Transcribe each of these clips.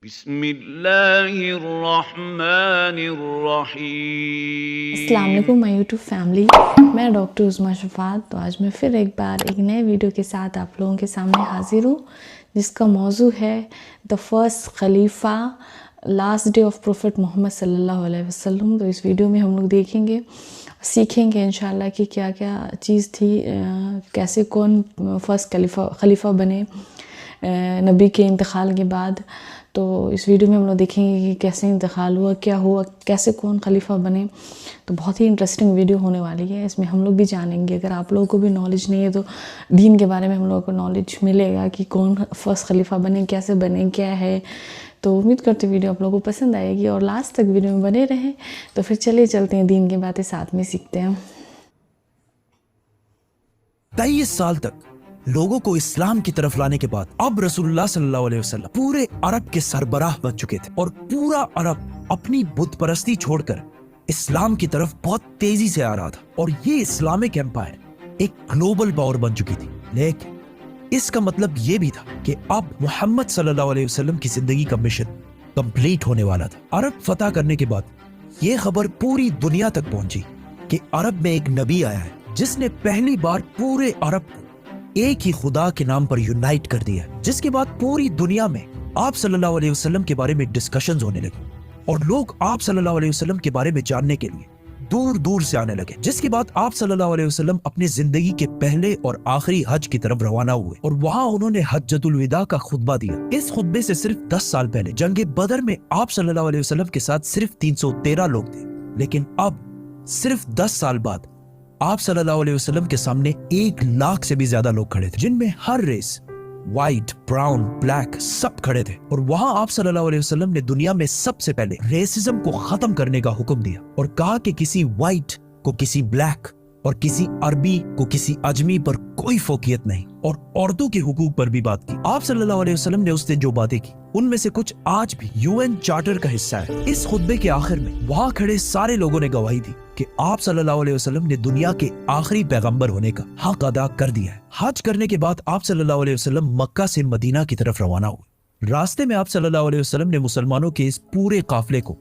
بسم اللہ الرحمن الرحیم۔ السلام علیکم مائی یوٹیوب فیملی، میں ڈاکٹر عظمیٰ شفاعت۔ تو آج میں پھر ایک بار ایک نئے ویڈیو کے ساتھ آپ لوگوں کے سامنے حاضر ہوں، جس کا موضوع ہے دا فرسٹ خلیفہ، لاسٹ ڈے آف پروفٹ محمد صلی اللہ علیہ وسلم۔ تو اس ویڈیو میں ہم لوگ دیکھیں گے، سیکھیں گے انشاءاللہ کہ کیا کیا چیز تھی، کیسے کون فرسٹ خلیفہ بنے نبی کے انتقال کے بعد۔ تو اس ویڈیو میں ہم لوگ دیکھیں گے کہ کیسے انتقال ہوا، کیا ہوا، کیسے کون خلیفہ بنے۔ تو بہت ہی انٹرسٹنگ ویڈیو ہونے والی ہے، اس میں ہم لوگ بھی جانیں گے۔ اگر آپ لوگوں کو بھی نالج نہیں ہے تو دین کے بارے میں ہم لوگوں کو نالج ملے گا کہ کون فرسٹ خلیفہ بنے، کیسے بنے، کیا ہے۔ تو امید کرتے ویڈیو آپ لوگوں کو پسند آئے گی اور لاسٹ تک ویڈیو میں بنے رہیں۔ تو پھر چلے چلتے ہیں، دین کی باتیں ساتھ میں سیکھتے ہیں۔ 23 سال تک لوگوں کو اسلام کی طرف لانے کے بعد اب رسول اللہ صلی اللہ علیہ وسلم پورے عرب کے سربراہ بن چکے تھے، اور پورا عرب اپنی بت پرستی چھوڑ کر اسلام کی طرف بہت تیزی سے آ رہا تھا، اور یہ اسلامک ایمپائر ایک گلوبل پاور بن چکی تھی۔ لیکن اس کا مطلب یہ بھی تھا کہ اب محمد صلی اللہ علیہ وسلم کی زندگی کا مشن کمپلیٹ ہونے والا تھا۔ عرب فتح کرنے کے بعد یہ خبر پوری دنیا تک پہنچی کہ عرب میں ایک نبی آیا ہے جس نے پہلی بار پورے عرب کو ایک ہی خدا کے نام پر یونائٹ کر دیا، جس کے بعد پوری دنیا میں آپ صلی اللہ علیہ وسلم کے بارے میں ڈسکشنز ہونے لگے، اور لوگ آپ صلی اللہ علیہ وسلم کے بارے میں جاننے کے لیے دور دور سے آنے لگے، جس کے بعد آپ صلی اللہ علیہ وسلم اپنے زندگی کے پہلے اور آخری حج کی طرف روانہ ہوئے، اور وہاں انہوں نے حجۃ الوداع کا خطبہ دیا۔ اس خطبے سے صرف 10 سال پہلے جنگ بدر میں آپ صلی اللہ علیہ وسلم کے ساتھ صرف 313 لوگ تھے، لیکن اب صرف 10 سال بعد آپ صلی اللہ علیہ وسلم کے سامنے 1 لاکھ سے بھی زیادہ لوگ کھڑے تھے، جن میں ہر ریس، وائٹ، براؤن، بلیک، سب کھڑے تھے۔ اور وہاں آپ صلی اللہ علیہ وسلم نے دنیا میں سب سے پہلے ریسزم کو ختم کرنے کا حکم دیا، اور کہا کہ کسی وائٹ کو کسی بلیک اور کسی عربی کو کسی اجمی پر کوئی فوقیت نہیں، اور عورتوں کے حقوق پر بھی بات کی۔ آپ صلی اللہ علیہ وسلم نے اس دن جو باتیں کی ان میں سے کچھ آج بھی UN چارٹر کا حصہ ہے۔ اس خطبے کے آخر میں وہاں کھڑے سارے لوگوں نے گواہی دی کہ آپ صلی اللہ علیہ وسلم نے دنیا کے آخری پیغمبر ہونے کا حق ادا کر دیا ہے۔ حج کرنے کے بعد آپ صلی اللہ علیہ وسلم مکہ سے مدینہ کی طرف روانہ ہوئے۔ راستے میں آپ صلی اللہ علیہ وسلم نے مسلمانوں کے اس پورے قافلے کو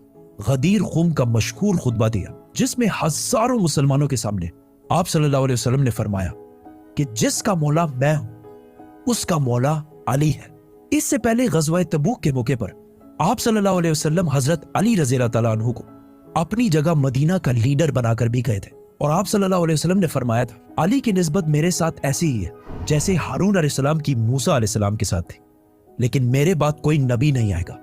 غدیر خم کا مشہور خطبہ دیا، جس میں ہزاروں مسلمانوں کے سامنے آپ صلی اللہ علیہ وسلم نے فرمایا کہ جس کا مولا میں ہوں اس کا مولا علی ہے۔ اس سے پہلے غزوہ تبوک کے موقع پر آپ صلی اللہ علیہ وسلم حضرت علی رضی اللہ تعالیٰ عنہ کو اپنی جگہ مدینہ کا لیڈر بنا کر بھی گئے تھے، اور آپ صلی اللہ علیہ وسلم نے فرمایا تھا علی کی نسبت میرے ساتھ ایسی ہی ہے جیسے ہارون علیہ السلام کی موسیٰ علیہ السلام کے ساتھ تھی، لیکن میرے بعد کوئی نبی نہیں آئے گا۔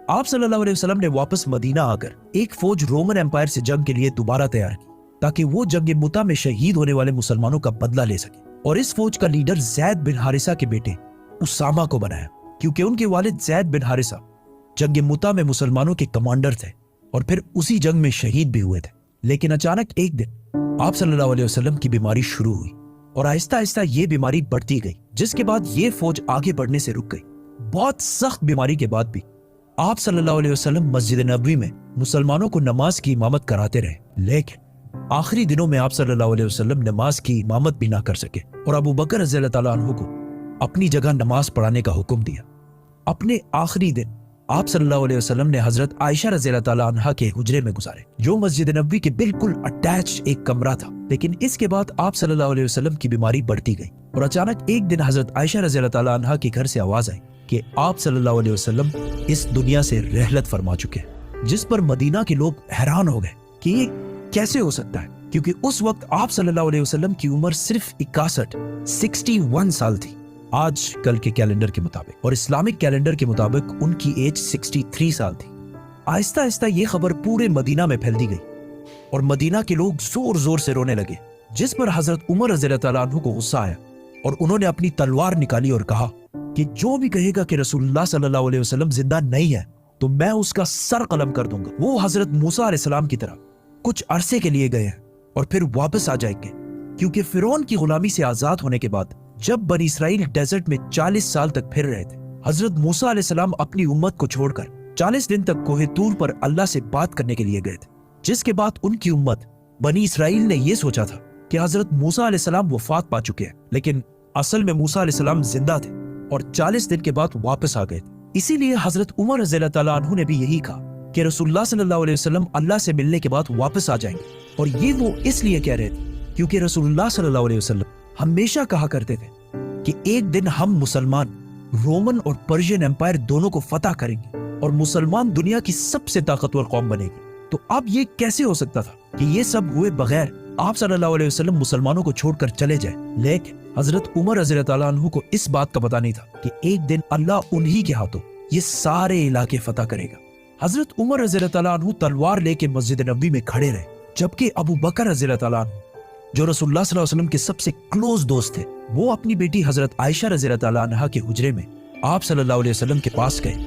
آپ صلی اللہ علیہ وسلم نے واپس مدینہ آ کر ایک فوج رومن ایمپائر سے جنگ کے لیے دوبارہ تیار کی، تاکہ وہ جنگ مؤتہ میں شہید ہونے والے مسلمانوں کا بدلہ لے سکے، اور اس فوج کا لیڈر زید بن حارثہ کے بیٹے اسامہ کو بنایا، کیونکہ ان کے والد زید بن حارثہ جنگ مؤتہ میں مسلمانوں کے کمانڈر تھے، اور پھر اسی جنگ میں شہید بھی ہوئے تھے۔ لیکن اچانک ایک دن آپ صلی اللہ علیہ وسلم کی بیماری شروع ہوئی، اور آہستہ آہستہ یہ بیماری بڑھتی گئی، جس کے بعد یہ فوج آگے بڑھنے سے رک گئی۔ بہت سخت بیماری کے بعد بھی آپ صلی اللہ علیہ وسلم مسجد نبوی میں مسلمانوں کو نماز کی امامت کراتے رہے، لیکن آخری دنوں میں آپ صلی اللہ علیہ وسلم نماز کی امامت بھی نہ کر سکے، اور ابو بکر رضی اللہ تعالیٰ عنہ کو اپنی جگہ نماز پڑھانے کا حکم دیا۔ اپنے آخری دن آپ صلی اللہ علیہ وسلم نے حضرت عائشہ رضی اللہ تعالیٰ عنہ کے حجرے میں گزارے، جو مسجد نبوی کے بالکل اٹیچ ایک کمرہ تھا۔ لیکن اس کے بعد آپ صلی اللہ علیہ وسلم کی بیماری بڑھتی گئی، اور اچانک ایک دن حضرت عائشہ رضی اللہ تعالیٰ عنہ کے گھر سے آواز آئی کہ آپ صلی اللہ علیہ وسلم اس دنیا سے رحلت فرما چکے ہیں، جس پر مدینہ کے لوگ حیران ہو گئے کہ یہ کیسے ہو سکتا ہے، کیونکہ اس وقت آپ صلی اللہ علیہ وسلم کی عمر صرف 61 سال تھی آج کل کے کیلنڈر کے مطابق، اور اسلامک کیلنڈر کے مطابق ان کی ایج 63 سال تھی۔ آہستہ آہستہ یہ خبر پورے مدینہ میں پھیلتی گئی، اور مدینہ کے لوگ زور زور سے رونے لگے، جس پر حضرت عمر رضی اللہ تعالیٰ عنہ کو غصہ آیا، اور انہوں نے اپنی تلوار نکالی اور کہا کہ جو بھی کہے گا کہ رسول اللہ صلی اللہ علیہ وسلم زندہ نہیں ہے تو میں اس کا سر قلم کر دوں گا۔ وہ حضرت موسیٰ علیہ السلام کی طرح کچھ عرصے کے لیے گئے ہیں اور پھر واپس آ جائیں گے، کیونکہ فرعون کی غلامی سے آزاد ہونے کے بعد جب بنی اسرائیل ڈیزرٹ میں 40 سال تک پھر رہے تھے، حضرت موسیٰ علیہ السلام اپنی امت کو چھوڑ کر 40 دن تک کوہ طور پر اللہ سے بات کرنے کے لیے گئے تھے، جس کے بعد ان کی امت بنی اسرائیل نے یہ سوچا تھا کہ حضرت موسیٰ علیہ السلام وفات پا چکے ہیں، لیکن اصل میں موسیٰ علیہ السلام زندہ تھے اور 40 دن کے بعد واپس آ گئے تھے۔ इसीलिए हजरत उमर रज़ी अल्लाह ताला अन्हु ने भी यही कहा कि रसूलुल्लाह सल्लल्लाहु अलैहि वसल्लम अल्लाह से मिलने के बाद वापस आ जाएंगे। और ये वो इसलिए कह रहे थे क्योंकि रसूलुल्लाह सल्लल्लाहु अलैहि वसल्लम हमेशा कहा करते थे कि एक दिन हम मुसलमान रोमन और पर्शियन एम्पायर दोनों को फतह करेंगे और मुसलमान दुनिया की सबसे ताकतवर कौम बनेगी। तो अब ये कैसे हो सकता था कि ये सब हुए बगैर आप सल्लल्लाहु अलैहि वसल्लम मुसलमानों को छोड़कर चले जाए। लेकिन हजरत उमर रज़ी अल्लाह ताला अन्हु को इस बात का पता नहीं था कि एक दिन अल्लाह उन्हीं के हाथों ये सारे इलाके फतह करेगा। हजरत उमर रज़ी अल्लाह ताला अन्हु तलवार लेके मस्जिद नबवी में खड़े रहे, जबकि अबू बकर रज़ी अल्लाह ताला अन्हु जो रसूलुल्लाह सल्लल्लाहु अलैहि वसल्लम के सबसे क्लोज दोस्त थे, वो अपनी बेटी हजरत आयशा रज़ी अल्लाह ताला अन्हा के हुजरे में आप सल्लल्लाहु अलैहि वसल्लम के पास गए,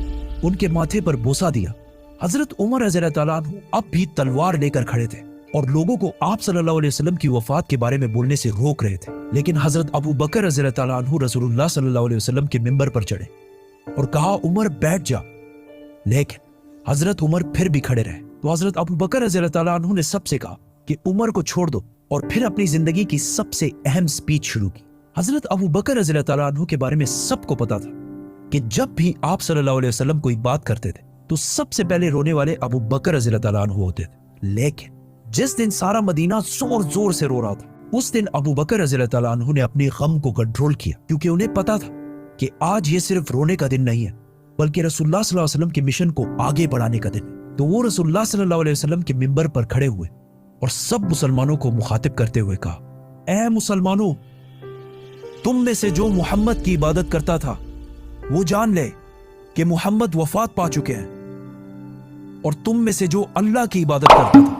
उनके माथे पर बोसा दिया। हजरत उमर रज़ी अल्लाह ताला अन्हु अब भी तलवार लेकर खड़े थे और लोगों को आप सल्लल्लाहु अलैहि वसल्लम की वफात के बारे में बोलने से रोक रहे थे। लेकिन हजरत अबू बकर रज़ी अल्लाह ताला अन्हु रसूलुल्लाह सल्लल्लाहु अलैहि वसल्लम के मिंबर पर चढ़े और कहा, उमर बैठ जा। लेकिन हजरत उमर फिर भी खड़े रहे। तो हजरत अबू बकर रज़ी अल्लाह ताला अन्हु ने सबसे कहा कि उमर को छोड़ दो और फिर अपनी जिंदगी की सबसे अहम स्पीच शुरू की। हजरत अबू बकर रज़ी अल्लाह ताला अन्हु के बारे में सबको पता था कि जब भी आप सल्लल्लाहु अलैहि वसल्लम कोई बात करते थे तो सबसे पहले रोने वाले अबू बकर रज़ी अल्लाह ताला अन्हु होते थे। लेकिन जिस दिन सारा मदीना जोर जोर से रो रहा था, उस दिन अबू बकर रज़ी अल्लाह ताला अन्हु ने अपने गम को कंट्रोल किया, क्योंकि उन्हें पता था कि आज ये सिर्फ रोने का दिन नहीं है बल्कि रसूलुल्लाह सल्लल्लाहु अलैहि वसल्लम के मिशन को आगे बढ़ाने का दिन है। तो वो रसूलुल्लाह सल्लल्लाहु अलैहि वसल्लम के मिंबर पर खड़े हुए और सब मुसलमानों को मुखातिब करते हुए कहा, ऐ मुसलमानों, तुम में से जो मोहम्मद की इबादत करता था वो जान ले कि मोहम्मद वफात पा चुके हैं, और तुम में से जो अल्लाह की इबादत करता था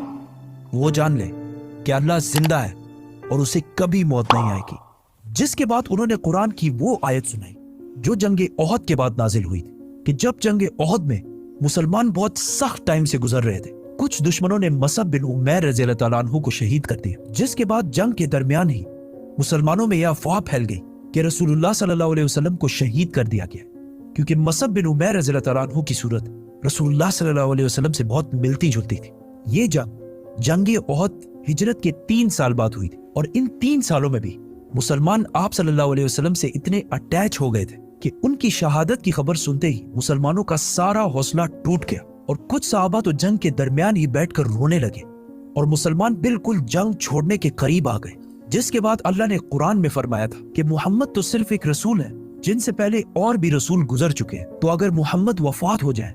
वो जान ले कि अल्लाह जिंदा है और उसे कभी मौत नहीं आएगी। जिसके बाद उन्होंने कुरान की वो आयत सुनाई जो जंगे ओहद के बाद नाजिल हुई थी कि जब जंगे ओहद में मुसलमान बहुत सख्त टाइम से गुजर रहे थे, कुछ दुश्मनों ने मसअब बिन उमैर रज़ी अल्लाह ताला अन्हु को शहीद कर दिया। जिसके बाद जंग के दरमियान ही मुसलमानों में यह अफवाह फैल गई कि रसूलुल्लाह सल्लल्लाहु अलैहि वसल्लम को शहीद कर दिया गया, क्योंकि मसअब बिन उमैर रज़ी अल्लाह ताला अन्हु की सूरत रसूलुल्लाह सल्लल्लाहु अलैहि वसल्लम से बहुत मिलती जुलती थी। ये जंगे ओहद हिजरत के 3 साल बाद हुई थी और इन 3 सालों में भी मुसलमान आप सल्लल्लाहु अलैहि वसल्लम से इतने अटैच हो गए थे कि उनकी शहादत की खबर सुनते ही मुसलमानों का सारा हौसला टूट गया और कुछ सहाबा तो जंग के दरमियान ही बैठकर रोने लगे और मुसलमान बिल्कुल जंग छोड़ने के करीब आ गए। जिसके बाद अल्लाह ने कुरान में फरमाया था कि मोहम्मद तो सिर्फ एक रसूल है, जिनसे पहले और भी रसूल गुजर चुके हैं। तो अगर मोहम्मद वफात हो जाए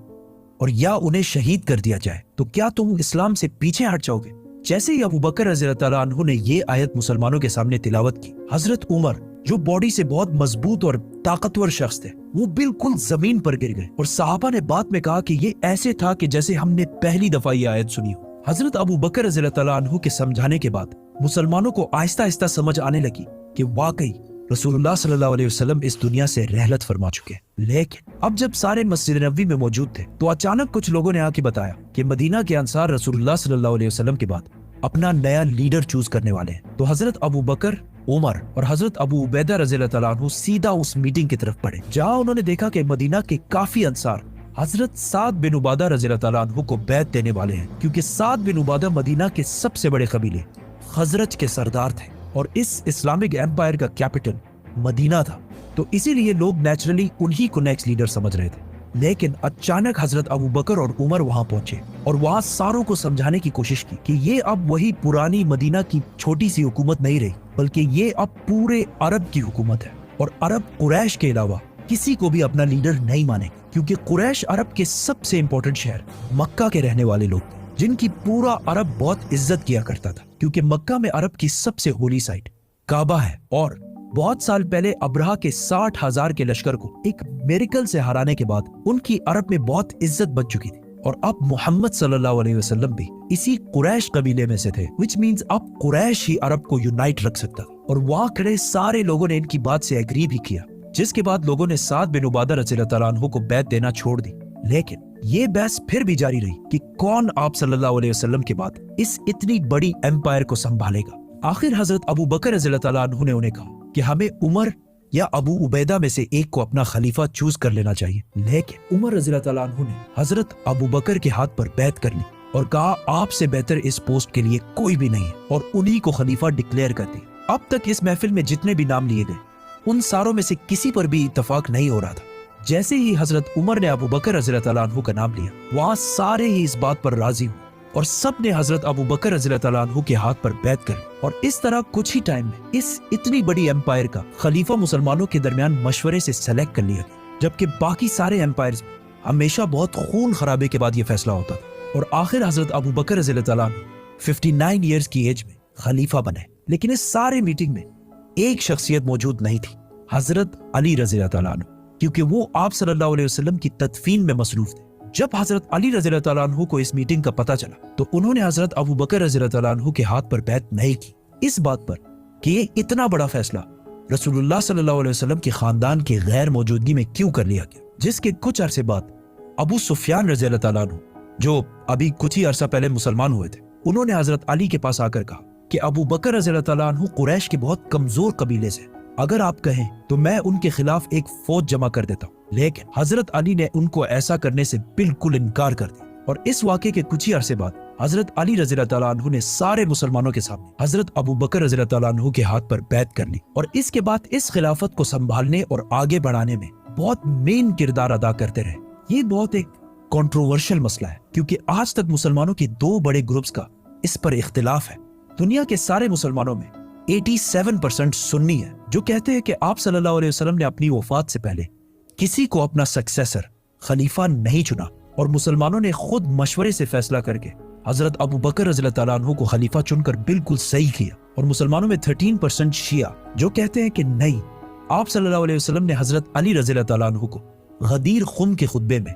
और या उन्हें शहीद कर दिया जाए तो क्या तुम इस्लाम से पीछे हट जाओगे? जैसे ही अबू बकर रज़ी अल्लाह ताला अन्हु ने ये आयत मुसलमानों के सामने तिलावत की, हजरत उमर जो बॉडी से बहुत मजबूत और ताकतवर शख्स थे, वो बिल्कुल जमीन पर गिर गए और सहाबा ने बाद में कहा कि ये ऐसे था कि जैसे हमने पहली दफा ये आयत सुनी हो। हजरत अबू बकर रज़ी अल्लाह ताला अन्हु के समझाने के बाद मुसलमानों को आहिस्ता आहिस्ता समझ आने लगी कि वाकई रसूलुल्लाह सल्लल्लाहु अलैहि वसल्लम इस दुनिया से रहलत फरमा चुके हैं। लेकिन अब जब सारे मस्जिद नबवी में मौजूद थे तो अचानक कुछ लोगों ने आके बताया कि मदीना के अंसार रसूलुल्लाह सल्लल्लाहु अलैहि वसल्लम के बाद अपना नया लीडर चूज करने वाले हैं। तो हजरत अबू बकर, उमर और हजरत अबू उबैदा रज़ी अल्लाह ताला अन्हु सीधा उस मीटिंग की तरफ बढ़े, जहां उन्होंने देखा कि मदीना के काफी अंसार हजरत साद बिन उबादा रज़ी अल्लाह ताला अन्हु को बैत देने वाले हैं, क्योंकि साद बिन उबादा मदीना के सबसे बड़े कबीले खजरज के सरदार थे और इस इस्लामिक एम्पायर का कैपिटल मदीना था। तो इसीलिए लोग नेचुरली उन्हीं को नेक्स्ट लीडर समझ रहे थे। लेकिन अचानक हजरत अबू बकर और उमर वहां पहुंचे और वहां सारों को समझाने की कोशिश की कि ये अब वही पुरानी मदीना की छोटी सी हुकूमत नहीं रही, बल्कि ये अब पूरे अरब की हुकूमत है और अरब कुरैश के अलावा किसी को भी अपना लीडर नहीं माने, क्योंकि कुरैश अरब के सबसे इंपॉर्टेंट शहर मक्का के रहने वाले लोग थे, जिनकी पूरा अरब बहुत इज्जत किया करता था, क्योंकि मक्का में अरब की सबसे होली साइट काबा है। और बहुत साल पहले अब्रहा के 60,000 के लश्कर को एक मिरेकल से हराने के बाद उनकी अरब में बहुत इज्जत बच चुकी थी और अब मोहम्मद सल्लल्लाहु अलैहि वसल्लम भी इसी कुरैश कबीले में से थे, विच मींस अब कुरैश ही अरब को यूनाइट रख सकता था। और वहां खड़े सारे लोगों ने इनकी बात से एग्री भी किया, जिसके बाद लोगों ने साद बिन उबादा रज़ियल्लाहु ताला अन्हु को बैत देना छोड़ दी। लेकिन ये बहस फिर भी जारी रही कि कौन आप सल्लल्लाहु अलैहि वसल्लम के बाद इस इतनी बड़ी एम्पायर को संभालेगा। आखिर हजरत अबू बकर रज़ियल्लाहु ताला अन्हु ने उन्हें कहा कि हमें उमर या अबू उबैदा में से एक को अपना खलीफा चूज कर लेना चाहिए। लेकिन उमर रज़ियल्लाहु ताला अन्हु ने हजरत अबू बकर के हाथ पर बैत कर ली और कहा आपसे बेहतर इस पोस्ट के लिए कोई भी नहीं है, और उन्हीं को खलीफा डिक्लेयर कर दिया। अब तक इस महफिल में जितने भी नाम लिए गए उन सारों में से किसी पर भी इत्तेफाक नहीं हो रहा था जैसे ही हजरत उमर ने अबू बकर रज़ी अल्लाह अन्हु का नाम लिया, वहां सारे ही इस बात पर राजी हुए और सब ने हजरत अबू बकर रज़ी अल्लाह अन्हु के हाथ पर बैत कर ली। और इस तरह कुछ ही टाइम में इस इतनी बड़ी एम्पायर का खलीफा मुसलमानों के दरमियान मशवरे से सेलेक्ट कर लिया गया, जबकि बाकी सारे एम्पायर्स में हमेशा बहुत खून खराबे के बाद ये फैसला होता था। और आखिर हजरत अबू बकर रज़ी अल्लाह अन्हु 59 ईयर्स की एज में खलीफा बने। लेकिन इस सारे मीटिंग में एक शख्सियत मौजूद नहीं थी, हजरत अली रज़ी अल्लाह अन्हु, क्योंकि वो आप सल्लल्लाहु अलैहि वसल्लम की तदफीन में मसरूफ थे। जब हजरत अली रज़ी अल्लाह अन्हु को इस मीटिंग का पता चला तो उन्होंने हजरत अबू बकर रज़ी अल्लाह अन्हु के हाथ पर बैत नहीं की, इस बात पर कि ये इतना बड़ा फैसला रसूलुल्लाह सल्लल्लाहु अलैहि वसल्लम के खानदान की गैर मौजूदगी में क्यों कर लिया गया। जिसके कुछ अरसे बाद अबू सुफियान रज़ी अल्लाह अन्हु, जो अभी कुछ ही अरसा पहले मुसलमान हुए थे, उन्होंने हजरत अली के पास आकर कहा कि अबू बकर रज़ी अल्लाह अन्हु कुरैश के बहुत कमजोर कबीले से, अगर आप कहें तो मैं उनके खिलाफ एक फौज जमा कर देता हूँ। लेकिन हजरत अली ने उनको ऐसा करने से बिल्कुल इनकार कर दिया। और इस वाक़े के कुछ ही अरसे बाद हजरत अली रज़ी अल्लाह अन्हु ने सारे मुसलमानों के सामने हजरत अबू बकर रज़ी अल्लाह अन्हु के हाथ पर बैत कर ली और इसके बाद इस खिलाफत को संभालने और आगे बढ़ाने में बहुत मेन किरदार अदा करते रहे। ये बहुत एक कंट्रोवर्शियल मसला है, क्योंकि आज तक मुसलमानों के दो बड़े ग्रुप्स का इस पर इख्तिलाफ है। दुनिया के सारे मुसलमानों में 87% सुन्नी है, जो कहते हैं कि आप सल्लल्लाहु अलैहि वसल्लम ने अपनी वफात से पहले किसी को अपना सक्सेसर खलीफा नहीं चुना और मुसलमानों ने खुद मशवरे से फैसला करके हजरत अबू बकर रज़ी अल्लाह अन्हु को खलीफा चुनकर बिल्कुल सही किया। और मुसलमानों में 13% शिया जो कहते हैं कि नहीं, आप सल्लल्लाहु अलैहि वसल्लम ने हजरत अली रज़ी अल्लाह अन्हु को गदीर खुम के खुतबे में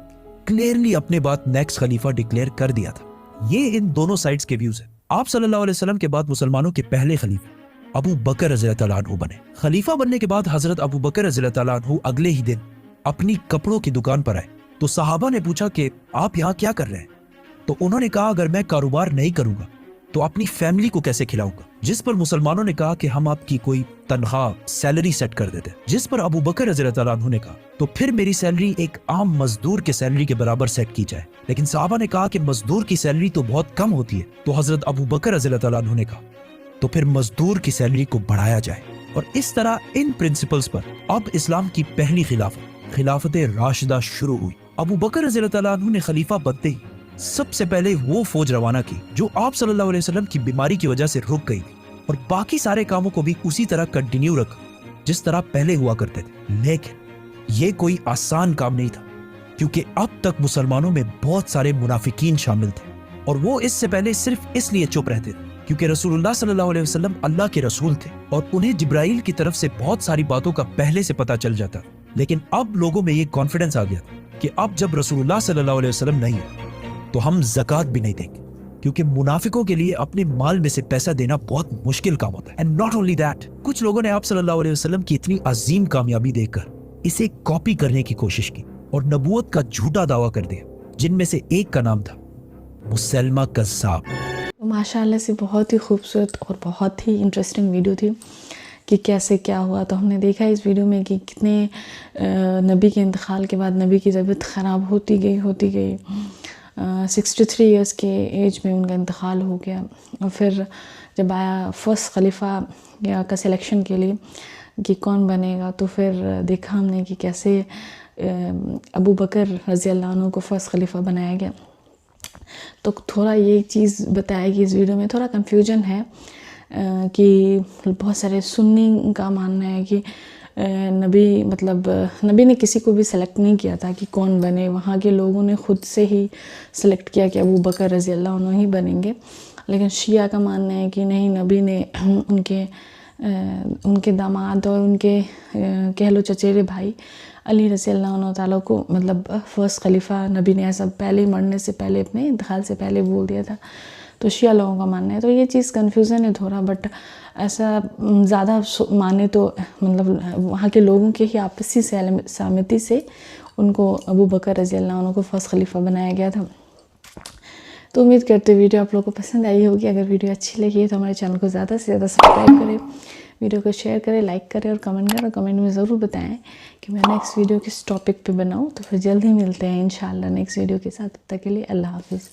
क्लियरली अपने बात नेक्स्ट खलीफा डिक्लेयर कर दिया था। ये इन दोनों साइड्स के व्यूज है। आप सल्लल्लाहु अलैहि वसल्लम के बाद मुसलमानों के पहले खलीफा अबू बकर रज़ी अल्लाह अन्हु बने। खलीफा बनने के बाद हजरत अबू बकर रज़ी अल्लाह अन्हु अगले ही दिन अपनी कपड़ों की दुकान पर आए तो सहाबा ने पूछा कि आप यहाँ क्या कर रहे हैं। तो उन्होंने कहा, अगर मैं कारोबार नहीं करूंगा तो अपनी फैमिली को कैसे खिलाऊंगा। जिस पर मुसलमानों ने कहा कि हम आपकी कोई तनख्वाह सैलरी सेट कर देते। जिस पर अबू बकर रज़ी अल्लाह अन्हु ने कहा, तो फिर मेरी सैलरी एक आम मजदूर के सैलरी के बराबर सेट की जाए। लेकिन सहाबा ने कहा कि मजदूर की सैलरी तो बहुत कम होती है। तो हजरत अबू बकर रज़ी अल्लाह अन्हु ने कहा, तो फिर मजदूर की सैलरी को बढ़ाया जाए। और इस तरह इन प्रिंसिपल्स पर अब इस्लाम की पहली खिलाफत राशिदा शुरू हुई। अबू बकर रज़ी अल्लाह अन्हु ने खलीफा बनते ही सबसे पहले वो फौज रवाना की जो आप सल्लल्लाहु अलैहि वसल्लम की बीमारी की वजह से रुक गई और बाकी सारे कामों को भी उसी तरह कंटिन्यू रखा जिस तरह पहले हुआ करते थे। लेकिन ये कोई आसान काम नहीं था, क्योंकि अब तक मुसलमानों में बहुत सारे मुनाफिकीन शामिल थे और वो इससे पहले सिर्फ इसलिए चुप रहते थे क्योंकि रसूलुल्लाह सल्लल्लाहु अलैहि वसल्लम अल्लाह के रसूल थे और उन्हें जिब्राइल की तरफ से बहुत सारी बातों का पहले से पता चल जाता। लेकिन अब लोगों में ये कॉन्फिडेंस आ गया कि अब जब रसूलुल्लाह सल्लल्लाहु अलैहि वसल्लम नहीं है तो हम ज़कात भी नहीं देंगे, क्योंकि मुनाफिकों के लिए अपने माल में से पैसा देना बहुत मुश्किल काम होता है। एंड नॉट ओनली दैट, कुछ लोगों ने आप सल्लल्लाहु अलैहि वसल्लम की इतनी अजीम कामयाबी देखकर इसे कॉपी करने की कोशिश की और नबूवत का झूठा दावा कर दिया, जिनमें से एक का नाम था मुसलमा कज़्ज़ाब। माशाल्लाह से बहुत ही खूबसूरत और बहुत ही इंटरेस्टिंग वीडियो थी कि कैसे क्या हुआ। तो हमने देखा इस वीडियो में कि कितने नबी के इंतकाल के बाद नबी की तबीयत ख़राब होती गई। 63 इयर्स के एज में उनका इंतकाल हो गया। और फिर जब आया फर्स्ट खलीफा का सिलेक्शन के लिए कि कौन बनेगा, तो फिर देखा हमने कि कैसे अबू बकर रज़ी अल्लाह अन्हु को फर्स्ट खलीफा बनाया गया। तो थोड़ा ये चीज़ बताया कि इस वीडियो में थोड़ा कन्फ्यूजन है कि बहुत सारे सुन्नी का मानना है कि नबी ने किसी को भी सेलेक्ट नहीं किया था कि कौन बने। वहाँ के लोगों ने खुद से ही सेलेक्ट किया कि अबू बकर रज़ी अल्लाह अन्हु ही बनेंगे। लेकिन शिया का मानना है कि नहीं, नबी ने उनके दामाद और उनके कह लो चचेरे भाई अली रज़ी अल्लाह अन्हु ताला को फर्स्ट खलीफा नबी ने ऐसा पहले मरने से पहले, अपने इंतकाल से पहले बोल दिया था। तो शिया लोगों का मानना है। तो ये चीज़ कन्फ्यूज़न है थोड़ा, बट ऐसा ज़्यादा माने तो वहाँ के लोगों के ही आपसी सहमति से उनको अबू बकर रज़ी अल्लाह अन्हु को फर्स्ट खलीफा बनाया गया था। तो उम्मीद करते वीडियो आप लोगों को पसंद आई होगी। अगर वीडियो अच्छी लगी है तो हमारे चैनल को ज़्यादा से ज़्यादा सब्सक्राइब करें, वीडियो को शेयर करें, लाइक करें और कमेंट करें। और कमेंट में ज़रूर बताएं कि मैं नेक्स्ट वीडियो किस टॉपिक पे बनाऊं। तो फिर जल्द ही मिलते हैं इंशाल्लाह नेक्स्ट वीडियो के साथ। तब तक के लिए अल्लाह हाफ़िज़।